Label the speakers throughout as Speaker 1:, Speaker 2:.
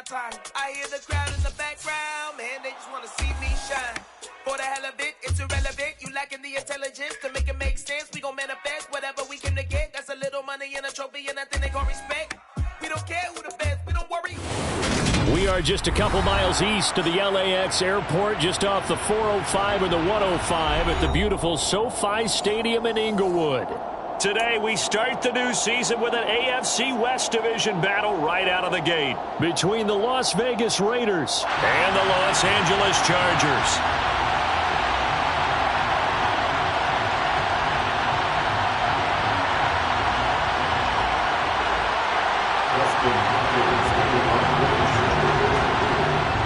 Speaker 1: time. I hear the crowd in the background, man, they just wanna see me shine. For the hell of it, it's irrelevant. You lacking the intelligence to make it make sense. We gon' manifest whatever we came to get. That's a little money and a trophy and nothing they gon' respect. We don't care who the best, we don't worry.
Speaker 2: We are just a couple miles east of the LAX airport, just off the 405 or the 105 at the beautiful SoFi Stadium in Inglewood. Today, we start the new season with an AFC West Division battle right out of the gate between the Las Vegas Raiders and the Los Angeles Chargers.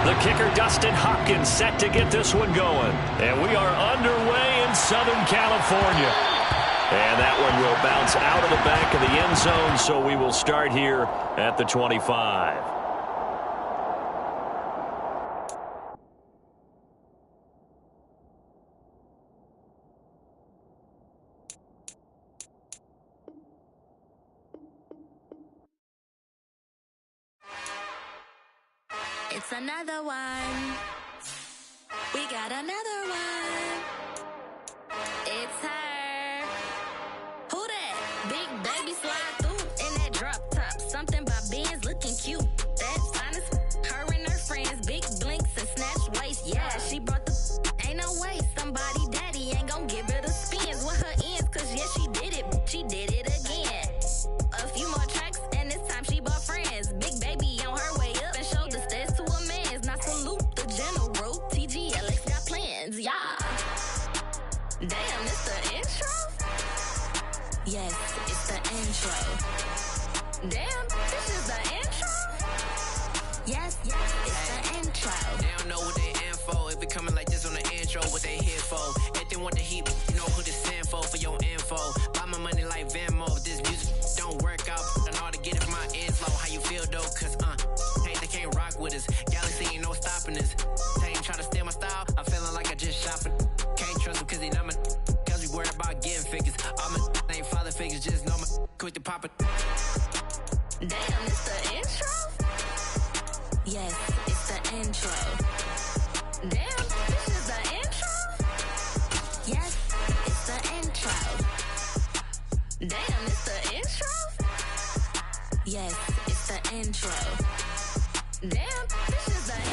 Speaker 2: The kicker, Dustin Hopkins, set to get this one going. And we are underway in Southern California. And that one will bounce out of the back of the end zone, so we will start here at the 25.
Speaker 3: It's another one. We got another one. It's her. Who that? Big baby slide through in that drop top. Something by Benz looking cute. That's honest. Her and her friends, big blinks and snatch waist. Yeah, she brought the. Ain't no way somebody daddy ain't gon' give her the spins with her ends. Cause yeah, she did it. She did it again. A few more tracks and this time she bought friends. Big baby on her way up and showed the stairs to a man's. Now salute the general. TGLX got plans. Yeah. Damn, it's the intro? Yes, it's the intro. Damn, this is the intro? Yes, it's the intro.
Speaker 4: They don't know what they in for. If it coming like this on the intro, what they here for? If they want the heat, you know who to send for your info. Buy my money like Venmo. If this music don't work out, I know how to get it from my inflow. How you feel though? Cause hey, they can't rock with us. Galaxy ain't no stopping us. They ain't try to steal my style. I'm feeling like I just shopping. Can't trust them cause they not my. Cause we worried about getting figures. All my ain't father figures, just know my quick to pop it.
Speaker 3: Damn, it's the intro? Yes, it's the intro. Damn, this is the intro? Yes, it's the intro. Damn, it's the intro? Yes, it's the intro. Damn, this is the intro.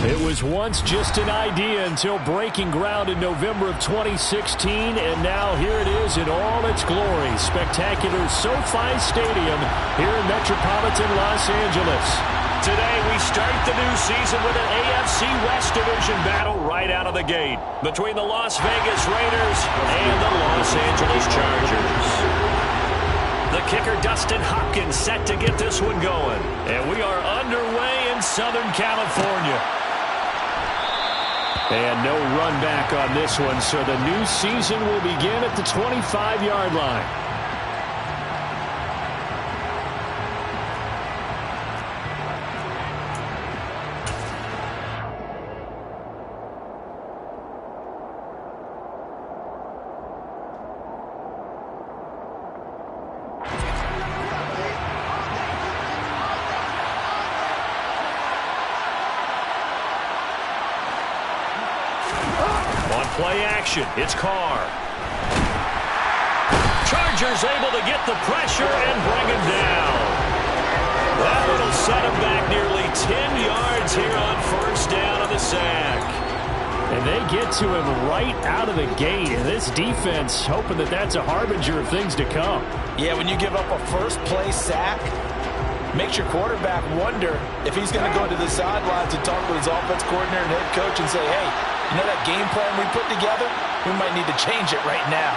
Speaker 2: It was once just an idea until breaking ground in November of 2016, and now here it is in all its glory. Spectacular SoFi Stadium here in metropolitan Los Angeles. Today we start the new season with an AFC West Division battle right out of the gate between the Las Vegas Raiders and the Los Angeles Chargers. The kicker, Dustin Hopkins, set to get this one going. And we are underway in Southern California. And no run back on this one, so the new season will begin at the 25-yard line. Play action. It's Carr. Chargers able to get the pressure and bring him down. That one will set him back nearly 10 yards here on first down of the sack. And they get to him right out of the gate. And this defense hoping that that's a harbinger of things to come.
Speaker 5: Yeah, when you give up a first play sack, makes your quarterback wonder if he's going to go to the sidelines and talk with his offense coordinator and head coach and say, hey, you know that game plan we put together? We might need to change it right now.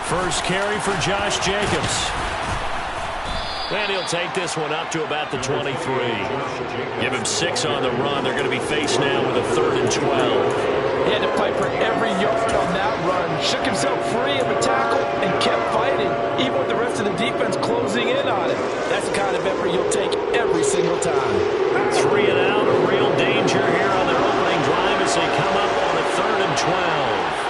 Speaker 2: First carry for Josh Jacobs. And he'll take this one up to about the 23. Give him 6 on the run. They're going to be faced now with a 3rd and 12.
Speaker 5: He had to fight for every yard on that run. Shook himself free of a tackle and kept fighting, even with the rest of the defense closing in on him. That's the kind of effort you'll take every single time.
Speaker 2: 3 and out, a real danger here on their opening drive as they come up on a 3rd and 12.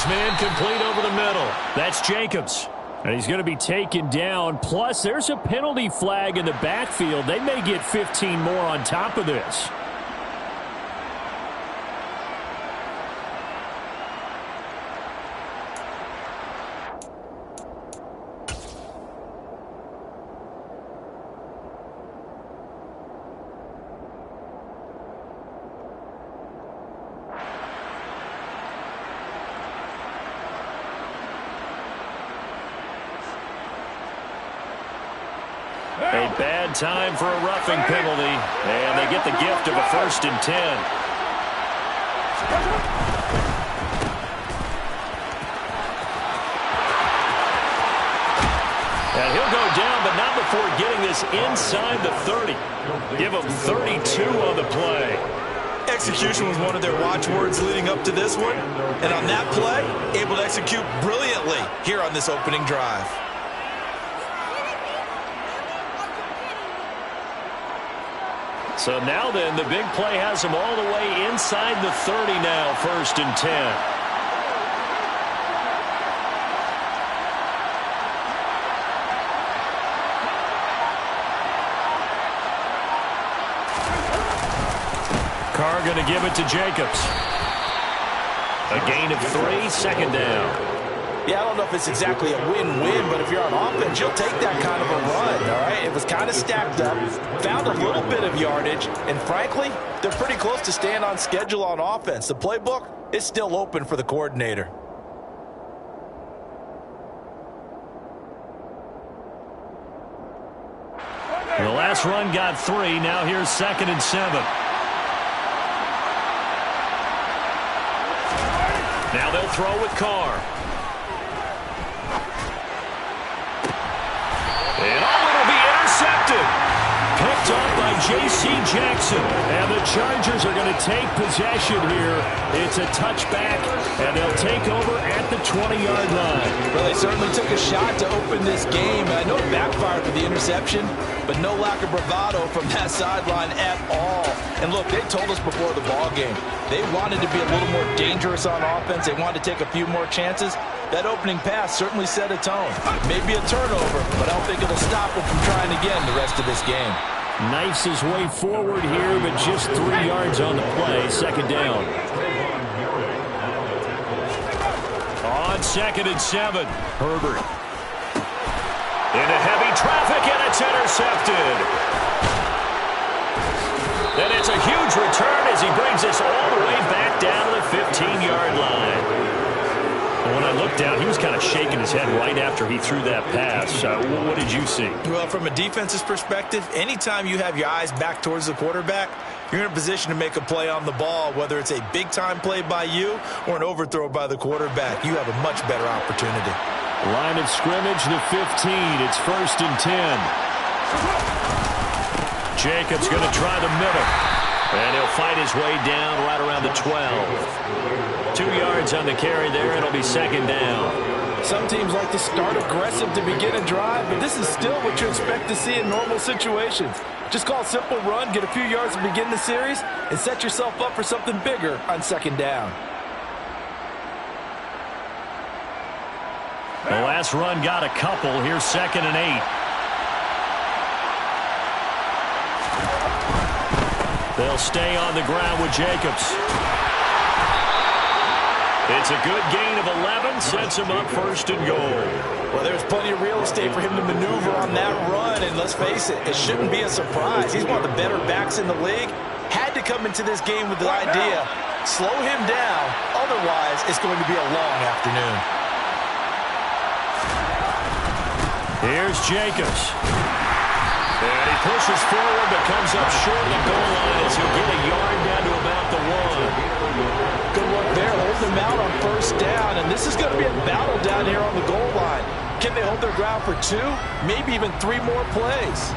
Speaker 2: his man complete over the middle. That's Jacobs. And he's going to be taken down. Plus, there's a penalty flag in the backfield. They may get 15 more on top of this. A bad time for a roughing penalty, and they get the gift of a 1st and 10. And he'll go down, but not before getting this inside the 30. Give him 32 on the play.
Speaker 5: Execution was one of their watchwords leading up to this one. And on that play, able to execute brilliantly here on this opening drive.
Speaker 2: So now then, the big play has him all the way inside the 30 now, 1st and 10. Carr going to give it to Jacobs. A gain of 3, 2nd down.
Speaker 5: Yeah, I don't know if it's exactly a win-win, but if you're on offense, you'll take that kind of a run, all right? It was kind of stacked up, found a little bit of yardage, and frankly, they're pretty close to staying on schedule on offense. The playbook is still open for the coordinator.
Speaker 2: The last run got 3. Now here's 2nd and 7. Now they'll throw with Carr. And it'll be intercepted. Picked up by J.C. Jackson. And the Chargers are going to take possession here. It's a touchback, and they'll take over at the 20-yard line.
Speaker 5: Well, they certainly took a shot to open this game. I know it backfired for the interception, but no lack of bravado from that sideline at all. And look, they told us before the ball game, they wanted to be a little more dangerous on offense. They wanted to take a few more chances. That opening pass certainly set a tone. Maybe a turnover, but I don't think it'll stop him from trying again the rest of this game.
Speaker 2: Knifes his way forward here, but just 3 yards on the play. 2nd down. On 2nd and 7, Herbert. Into heavy traffic, and it's intercepted. And it's a huge return as he brings us all the way back down to the 15-yard line. When I looked down, he was kind of shaking his head right after he threw that pass. What did you see?
Speaker 5: Well, from a defense's perspective, anytime you have your eyes back towards the quarterback, you're in a position to make a play on the ball, whether it's a big-time play by you or an overthrow by the quarterback. You have a much better opportunity.
Speaker 2: Line of scrimmage, the 15. It's 1st and 10. Jacobs going to try the middle. And he'll fight his way down right around the 12. 2 yards on the carry there. It'll be 2nd down.
Speaker 5: Some teams like to start aggressive to begin a drive, but this is still what you expect to see in normal situations. Just call a simple run, get a few yards to begin the series, and set yourself up for something bigger on 2nd down.
Speaker 2: The last run got a couple. Here's 2nd and 8. They'll stay on the ground with Jacobs. It's a good gain of 11, sets him up 1st and goal.
Speaker 5: Well, there's plenty of real estate for him to maneuver on that run, and let's face it, it shouldn't be a surprise. He's one of the better backs in the league. Had to come into this game with the idea, slow him down, otherwise it's going to be a long afternoon.
Speaker 2: Here's Jacobs. And he pushes forward but comes up short of the goal line as he'll get a yard down to about the 1.
Speaker 5: Good work there, holding them out on 1st down, and this is going to be a battle down here on the goal line. Can they hold their ground for 2, maybe even 3 more plays?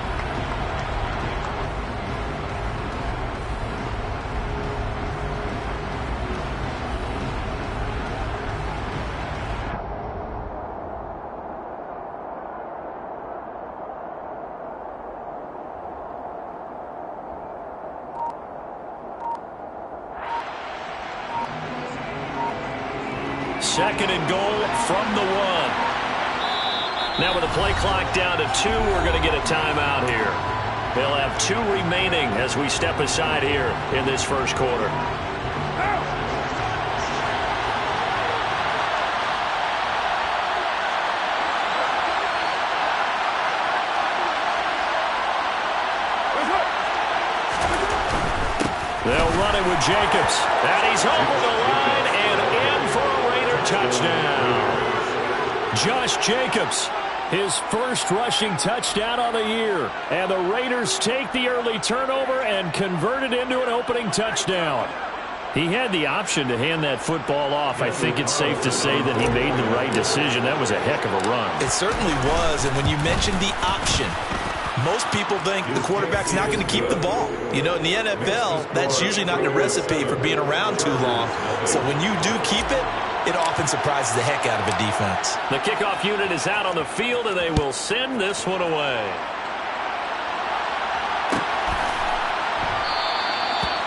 Speaker 2: second and goal from the 1. Now with the play clock down to 2, we're going to get a timeout here. They'll have 2 remaining as we step aside here in this first quarter. They'll run it with Jacobs. And he's over the line and in for a Raider touchdown. Josh Jacobs, his first rushing touchdown on the year. And the Raiders take the early turnover and convert it into an opening touchdown. He had the option to hand that football off. I think it's safe to say that he made the right decision. That was a heck of a run.
Speaker 5: It certainly was. And when you mentioned the option, most people think the quarterback's not going to keep the ball. You know, in the NFL, that's usually not the recipe for being around too long. So when you do keep it, it often surprises the heck out of a defense.
Speaker 2: The kickoff unit is out on the field, and they will send this one away.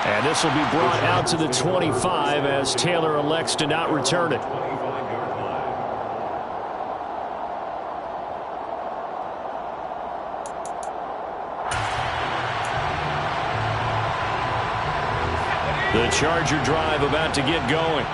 Speaker 2: And this will be brought out to the 25 as Taylor elects to not return it. The Charger drive about to get going.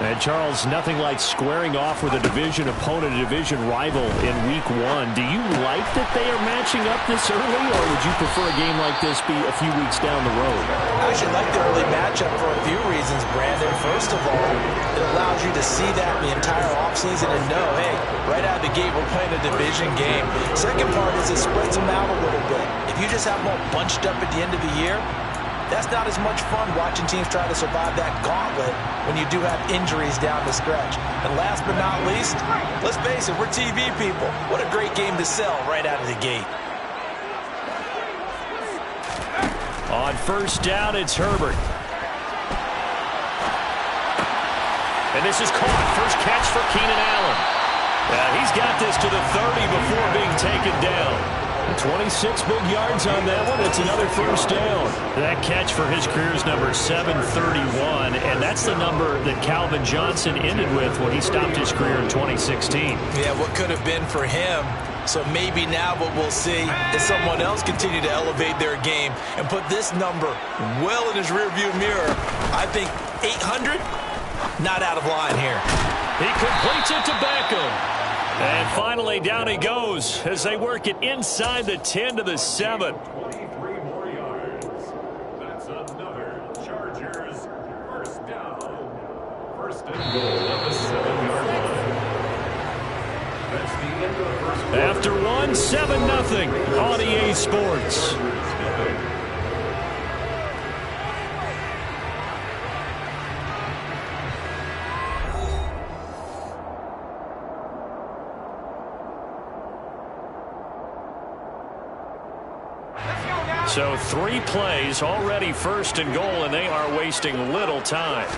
Speaker 2: And Charles, nothing like squaring off with a division opponent, a division rival in week 1. Do you like that they are matching up this early, or would you prefer a game like this be a few weeks down the road?
Speaker 5: I actually like the early matchup for a few reasons, Brandon. First of all, it allows you to see that the entire offseason and know, hey, right out of the gate, we're playing a division game. Second part is it spreads them out a little bit. If you just have them all bunched up at the end of the year, that's not as much fun watching teams try to survive that gauntlet when you do have injuries down the stretch. And last but not least, let's face it, we're TV people. What a great game to sell right out of the gate.
Speaker 2: On first down, it's Herbert. And this is caught. First catch for Keenan Allen. He's got this to the 30 before being taken down. 26 big yards on that one. It's another first down. That catch for his career is number 731, and that's the number that Calvin Johnson ended with when he stopped his career in 2016.
Speaker 5: Yeah, what could have been for him. So maybe now what we'll see is someone else continue to elevate their game and put this number well in his rearview mirror. I think 800, not out of line here.
Speaker 2: He completes it to Beckham. And finally, down he goes as they work it inside the 10 to the 7.
Speaker 6: 23 more yards. That's another Chargers first down. First and goal of the 7-yard line. That's the end of the first quarter.
Speaker 2: After 7-0 on EA Sports. So 3 plays already first and goal, and they are wasting little time.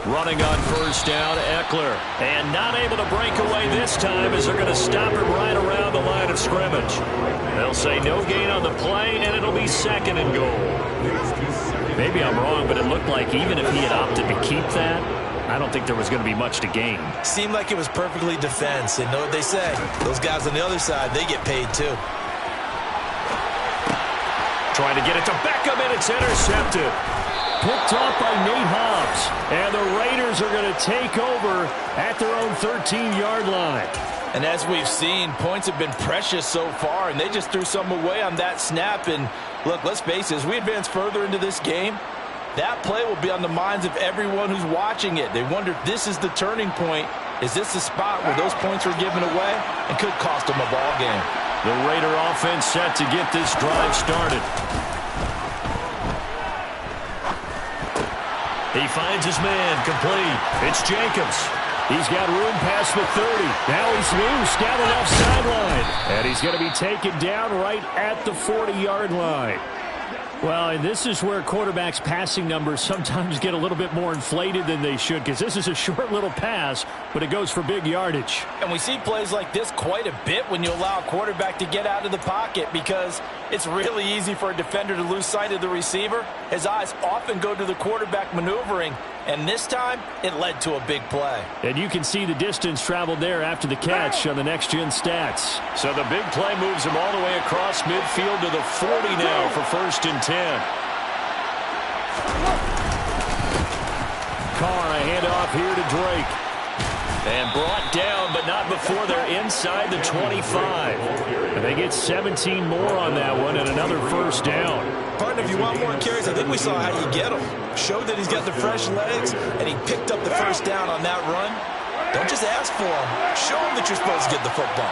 Speaker 2: Running on first down, Eckler. And not able to break away this time as they're going to stop him right around the line of scrimmage. They'll say no gain on the play, and it'll be second and goal. Maybe I'm wrong, but it looked like even if he had opted to keep that, I don't think there was going to be much to gain.
Speaker 5: Seemed like it was perfectly defense. And know what they say? Those guys on the other side, they get paid too.
Speaker 2: Trying to get it to Beckham, and it's intercepted. Picked off by Nate Hobbs. And the Raiders are going to take over at their own 13-yard line.
Speaker 5: And as we've seen, points have been precious so far, and they just threw some away on that snap. And look, let's face it, as we advance further into this game, that play will be on the minds of everyone who's watching it. They wonder if this is the turning point. Is this the spot where those points were given away and could cost them a ball game?
Speaker 2: The Raider offense set to get this drive started. He finds his man, complete. It's Jacobs. He's got room past the 30. Now he's loose down the left sideline. And he's going to be taken down right at the 40-yard line. Well, and this is where quarterbacks' passing numbers sometimes get a little bit more inflated than they should, because this is a short little pass, but it goes for big yardage.
Speaker 5: And we see plays like this quite a bit when you allow a quarterback to get out of the pocket, because it's really easy for a defender to lose sight of the receiver. His eyes often go to the quarterback maneuvering, And this time, it led to a big play.
Speaker 2: And you can see the distance traveled there after the catch on the next-gen stats. So the big play moves him all the way across midfield to the 40 now for 1st and 10. Carr, a handoff here to Drake. And brought down, but not before they're inside the 25. And they get 17 more on that one and another 1st down.
Speaker 5: Partner, if you want more carries, I think we saw how you get them. Showed that he's got the fresh legs, and he picked up the 1st down on that run. Don't just ask for him. Show him that you're supposed to get the football.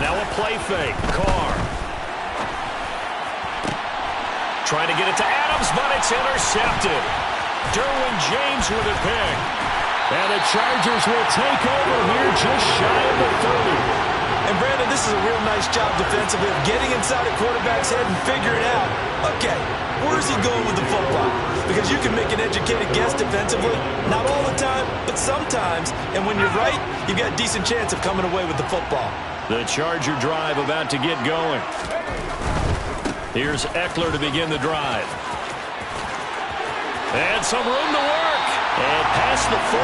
Speaker 2: Now a play fake. Carr. Trying to get it to Adams, but it's intercepted. Derwin James with a pick. And the Chargers will take over here just shy of the 30.
Speaker 5: And, Brandon, this is a real nice job defensively of getting inside a quarterback's head and figuring out, okay, where's he going with the football? Because you can make an educated guess defensively, not all the time, but sometimes. And when you're right, you've got a decent chance of coming away with the football.
Speaker 2: The Charger drive about to get going. Here's Eckler to begin the drive. And some room to work. And past the 40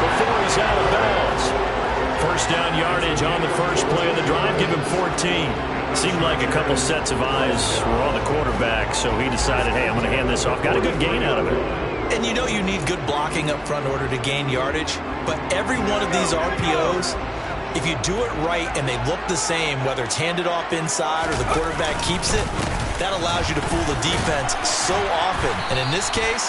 Speaker 2: before he's out of bounds. 1st down yardage on the first play of the drive. Give him 14. Seemed like a couple sets of eyes were on the quarterback, so he decided, hey, I'm going to hand this off. Got a good gain out of it.
Speaker 5: And you know you need good blocking up front in order to gain yardage. But every one of these RPOs, if you do it right and they look the same, whether it's handed off inside or the quarterback keeps it, that allows you to fool the defense so often. And in this case,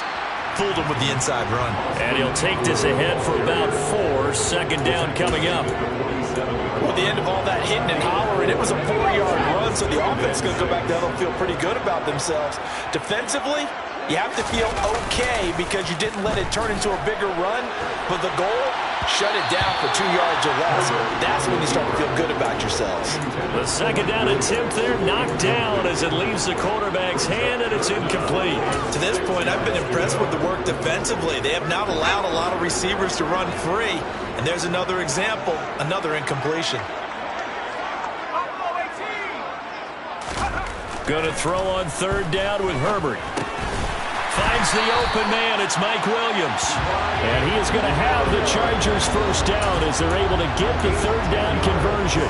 Speaker 5: fooled him with the inside run.
Speaker 2: And he'll take this ahead for about 4. 2nd down coming up.
Speaker 5: With the end of all that hitting and hollering, it was a 4-yard run, so the offense is going to go back down and feel pretty good about themselves. Defensively, you have to feel okay because you didn't let it turn into a bigger run, but the goal, shut it down for 2 yards or less. That's when you start to feel good about yourselves.
Speaker 2: The 2nd down attempt there knocked down as it leaves the quarterback's hand, and it's incomplete.
Speaker 5: To this point, I've been impressed with the work defensively. They have not allowed a lot of receivers to run free, and there's another example, another incompletion.
Speaker 2: Going to throw on 3rd down with Herbert. Finds the open man. It's Mike Williams. And he is going to have the Chargers 1st down as they're able to get the 3rd down conversion.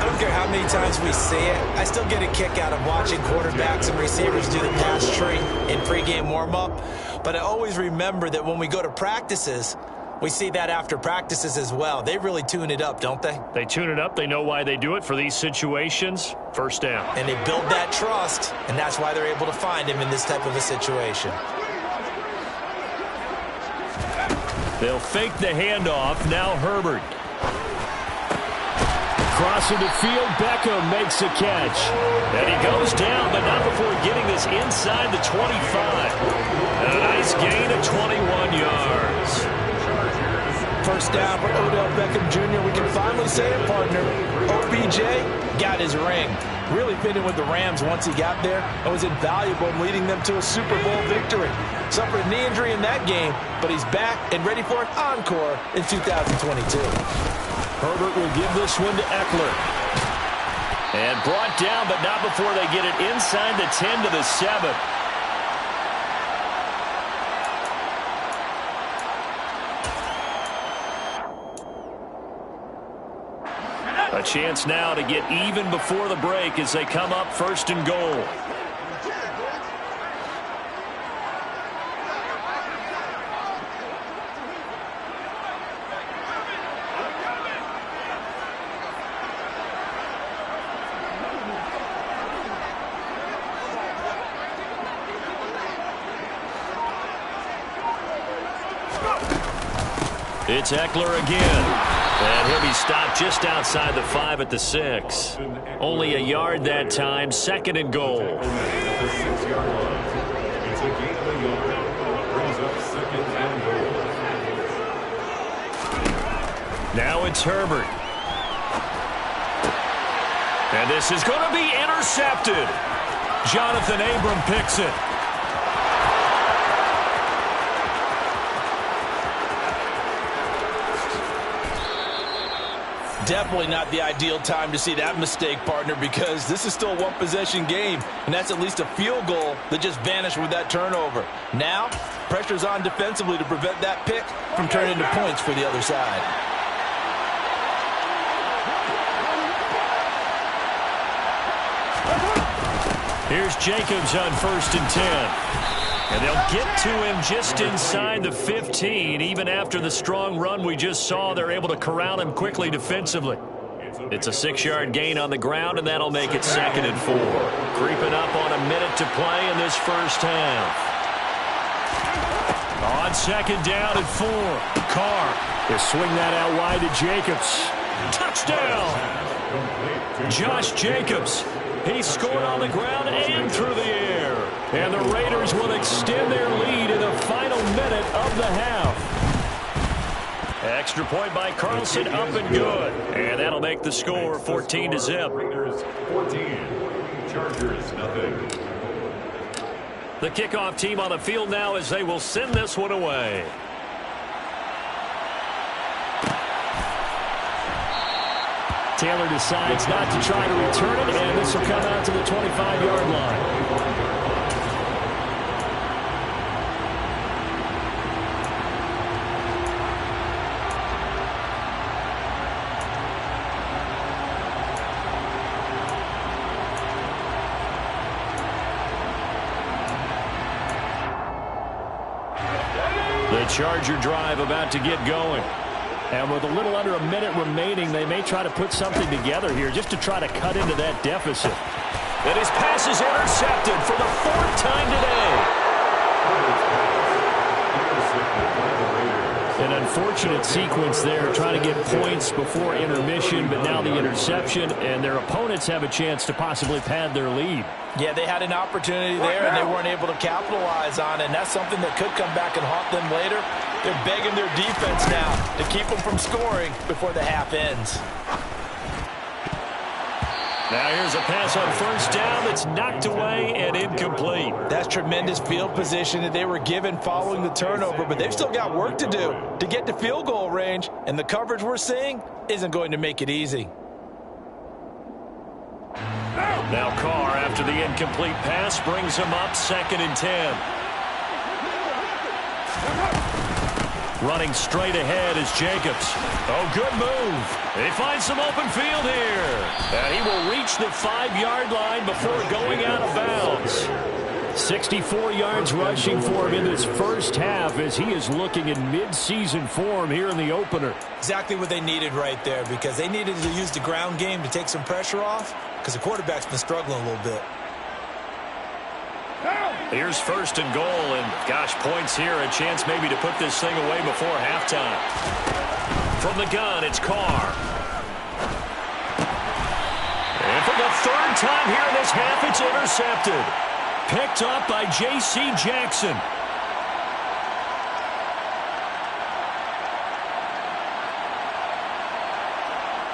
Speaker 5: I don't care how many times we see it. I still get a kick out of watching quarterbacks and receivers do the pass tree in pregame warm-up. But I always remember that when we go to practices, we see that after practices as well. They really tune it up, don't they?
Speaker 2: They tune it up. They know why they do it for these situations. 1st down.
Speaker 5: And they build that trust, and that's why they're able to find him in this type of a situation.
Speaker 2: They'll fake the handoff. Now Herbert. Crossing the field, Beckham makes a catch. And he goes down, but not before getting this inside the 25. And a nice gain of 21 yards.
Speaker 5: 1st down for Odell Beckham Jr. We can finally say it, partner. OBJ got his ring. Really fit in with the Rams once he got there and was invaluable in leading them to a Super Bowl victory. Suffered a knee injury in that game, but he's back and ready for an encore in 2022.
Speaker 2: Herbert will give this one to Eckler. And brought down, but not before they get it inside the 10 to the 7. A chance now to get even before the break as they come up 1st and goal. It's Eckler again. And he'll be stopped just outside the 5 at the 6. Only a yard that time. 2nd and goal.
Speaker 6: It's a 6-yard line. It's a gain of a yard. Brings up 2nd and goal.
Speaker 2: Now it's Herbert. And this is going to be intercepted. Jonathan Abram picks it.
Speaker 5: Definitely not the ideal time to see that mistake, partner, because this is still a one-possession game, and that's at least a field goal that just vanished with that turnover. Now, pressure's on defensively to prevent that pick from turning into points for the other side.
Speaker 2: Here's Jacobs on 1st and 10. And they'll get to him just inside the 15. Even after the strong run we just saw, they're able to corral him quickly defensively. It's a 6-yard gain on the ground, and that'll make it 2nd and 4. Creeping up on a minute to play in this first half. On 2nd down and 4. Carr will swing that out wide to Jacobs. Touchdown! Josh Jacobs. He scored on the ground and through the air. And the Raiders will extend their lead in the final minute of the half. Extra point by Carlson, up and good. And that'll make the score 14-0.
Speaker 6: Raiders 14, Chargers nothing.
Speaker 2: The kickoff team on the field now as they will send this one away. Taylor decides not to try to return it, and this will come out to the 25-yard line. The Charger drive about to get going. And with a little under a minute remaining, they may try to put something together here just to try to cut into that deficit. And his pass is intercepted for the 4th time today. An unfortunate sequence there, trying to get points before intermission, but now the interception, and their opponents have a chance to possibly pad their lead.
Speaker 5: Yeah, they had an opportunity there, and they weren't able to capitalize on it, and that's something that could come back and haunt them later. They're begging their defense now to keep them from scoring before the half ends.
Speaker 2: Now here's a pass on 1st down that's knocked away and incomplete.
Speaker 5: That's tremendous field position that they were given following the turnover, but they've still got work to do to get to field goal range, and the coverage we're seeing isn't going to make it easy.
Speaker 2: Now Carr, after the incomplete pass, brings him up 2nd and 10. Running straight ahead is Jacobs. Oh, good move. He finds some open field here. And he will reach the 5-yard line before going out of bounds. 64 yards rushing for him in this first half as he is looking in mid-season form here in the opener.
Speaker 5: Exactly what they needed right there, because they needed to use the ground game to take some pressure off, because the quarterback's been struggling a little bit.
Speaker 2: Here's 1st and goal, and gosh, points here, a chance maybe to put this thing away before halftime. From the gun, it's Carr. And for the 3rd time here in this half, it's intercepted. Picked up by J.C. Jackson.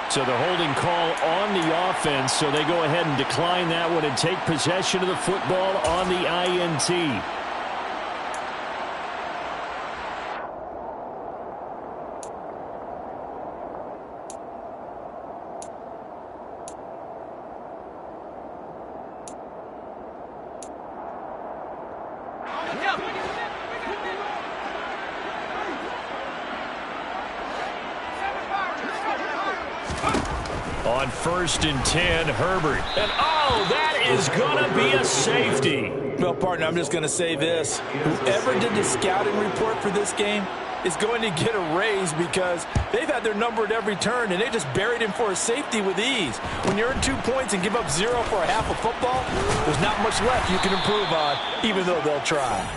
Speaker 2: So the holding call on the offense, so they go ahead and decline that one and take possession of the football on the INT. On 1st and 10, Herbert. And, oh, that is going to be a safety.
Speaker 5: Well, partner, I'm just going to say this. Whoever did the scouting report for this game is going to get a raise, because they've had their number at every turn, and they just buried him for a safety with ease. When you earn 2 points and give up 0 for a half of football, there's not much left you can improve on, even though they'll try.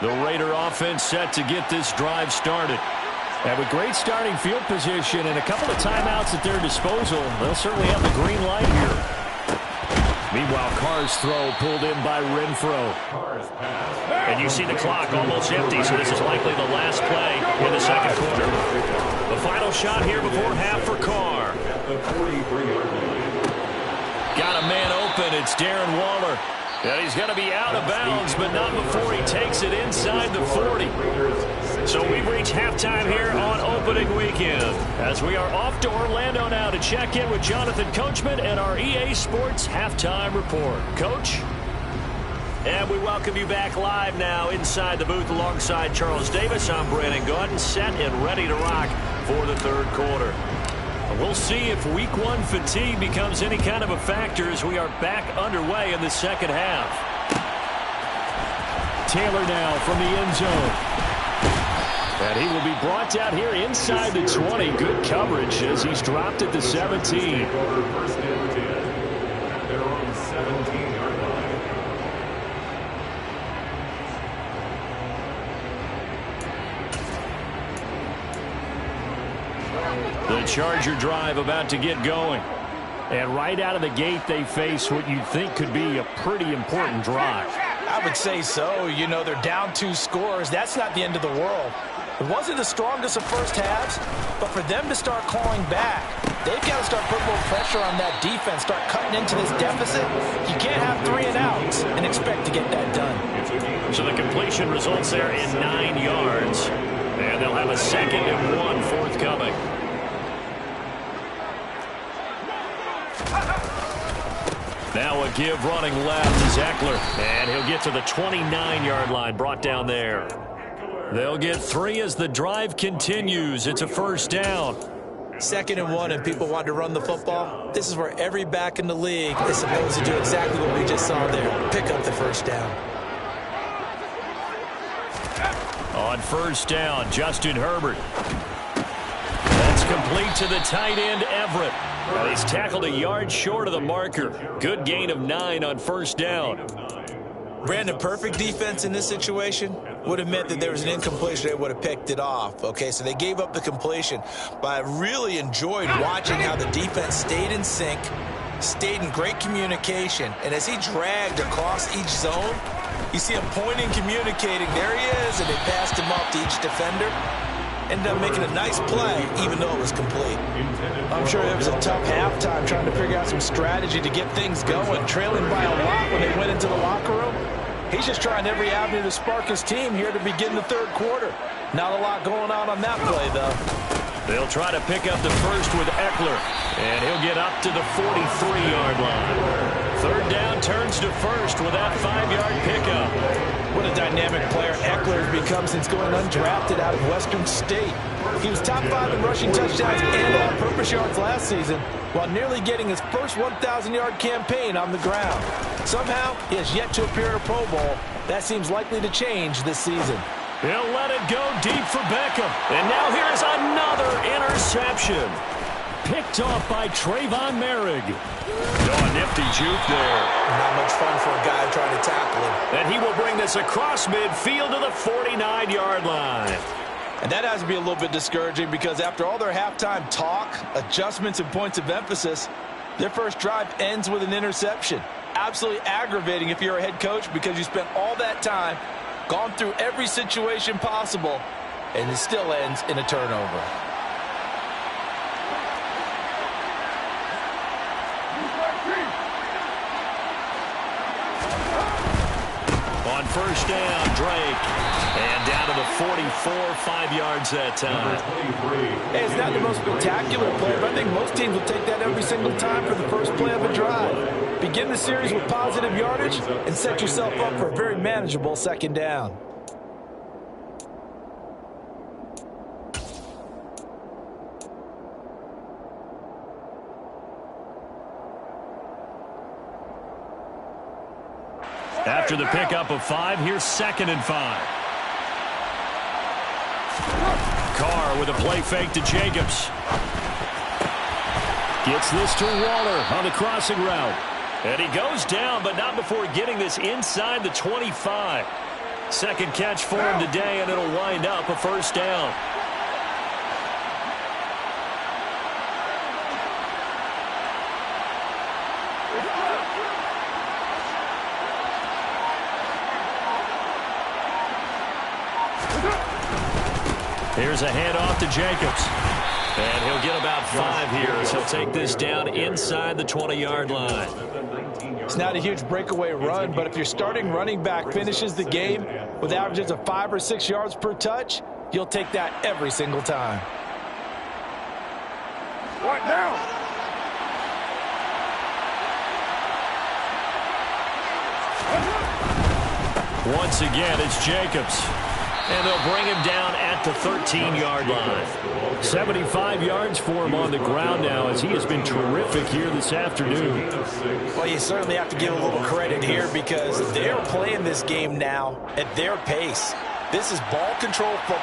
Speaker 2: The Raider offense set to get this drive started. And with great starting field position and a couple of timeouts at their disposal, they'll certainly have the green light here. Meanwhile, Carr's throw pulled in by Renfro.
Speaker 6: Carr's pass
Speaker 2: And you see the clock almost empty, so this is likely the last play in the second quarter. The final shot here before half for Carr. Got a man open. It's Darren Waller. And he's going to be out of bounds, but not before he takes it inside the 40. So we've reached halftime here on opening weekend, as we are off to Orlando now to check in with Jonathan Coachman and our EA Sports Halftime Report. Coach? And we welcome you back live now inside the booth alongside Charles Davis. I'm Brandon Gaudin, set and ready to rock for the third quarter. We'll see if week one fatigue becomes any kind of a factor as we are back underway in the second half. Taylor now from the end zone. And he will be brought down here inside the 20. Good coverage as he's dropped at the 17.
Speaker 6: First and 10 at their own 17-yard line.
Speaker 2: The Charger drive about to get going. And right out of the gate, they face what you'd think could be a pretty important drive.
Speaker 5: I would say so. You know, they're down 2 scores. That's not the end of the world. It wasn't the strongest of first halves, but for them to start clawing back, they've got to start putting a little pressure on that defense, start cutting into this deficit. You can't have 3 and outs and expect to get that done.
Speaker 2: So the completion results there in 9 yards. And they'll have a 2nd and 1 forthcoming. Now a give running left is Eckler. And he'll get to the 29-yard line, brought down there. They'll get 3 as the drive continues. It's a first down.
Speaker 5: 2nd and 1 and people want to run the football. This is where every back in the league is supposed to do exactly what we just saw there. Pick up the first down.
Speaker 2: On first down, Justin Herbert. That's complete to the tight end, Everett. And he's tackled a yard short of the marker. Good gain of 9 on first down.
Speaker 5: Brandon, perfect defense in this situation would have meant that there was an incompletion. They would have picked it off. Okay, so they gave up the completion. But I really enjoyed watching how the defense stayed in sync, stayed in great communication. And as he dragged across each zone, you see him pointing, communicating. There he is, and they passed him off to each defender. Ended up making a nice play, even though it was complete. I'm sure it was a tough halftime trying to figure out some strategy to get things going, trailing by a lot when they went into the locker room. He's just trying every avenue to spark his team here to begin the third quarter. Not a lot going on that play, though.
Speaker 2: They'll try to pick up the first with Eckler, and he'll get up to the 43-yard line. Third down turns to first with that 5-yard pickup.
Speaker 5: What a dynamic player Eckler has become since going undrafted out of Western State. He was top 5 in rushing touchdowns and all-purpose yards last season, while nearly getting his first 1,000-yard campaign on the ground. Somehow, he has yet to appear in a Pro Bowl. That seems likely to change this season.
Speaker 2: He'll let it go deep for Beckham. And now here's another interception. Picked off by Trayvon Merrick. Oh, a nifty juke there.
Speaker 5: Not much fun for a guy trying to tackle him.
Speaker 2: And he will bring this across midfield to the 49-yard line.
Speaker 5: And that has to be a little bit discouraging because after all their halftime talk, adjustments, and points of emphasis, their first drive ends with an interception. Absolutely aggravating if you're a head coach because you spent all that time, gone through every situation possible, and it still ends in a turnover.
Speaker 2: On first down, Drake. And down to the 44, 5 yards that time.
Speaker 5: Hey, it's not the most spectacular play, but I think most teams will take that every single time for the first play of a drive. Begin the series with positive yardage and set yourself up for a very manageable second down.
Speaker 2: After the pickup of 5, here's 2nd and 5. Carr with a play fake to Jacobs. Gets this to Waller on the crossing route. And he goes down, but not before getting this inside the 25. Second catch for him today, and it'll wind up a first down. Here's a handoff to Jacobs. And he'll get about 5 here as he'll take this down inside the 20-yard line.
Speaker 5: It's not a huge breakaway run, but if your starting running back finishes the game with averages of 5 or 6 yards per touch, you'll take that every single time.
Speaker 6: Right now.
Speaker 2: Once again, it's Jacobs. And they'll bring him down at the 13-yard line. 75 yards for him on the ground now as he has been terrific here this afternoon.
Speaker 5: Well, you certainly have to give a little credit here because they're playing this game now at their pace. This is ball control football.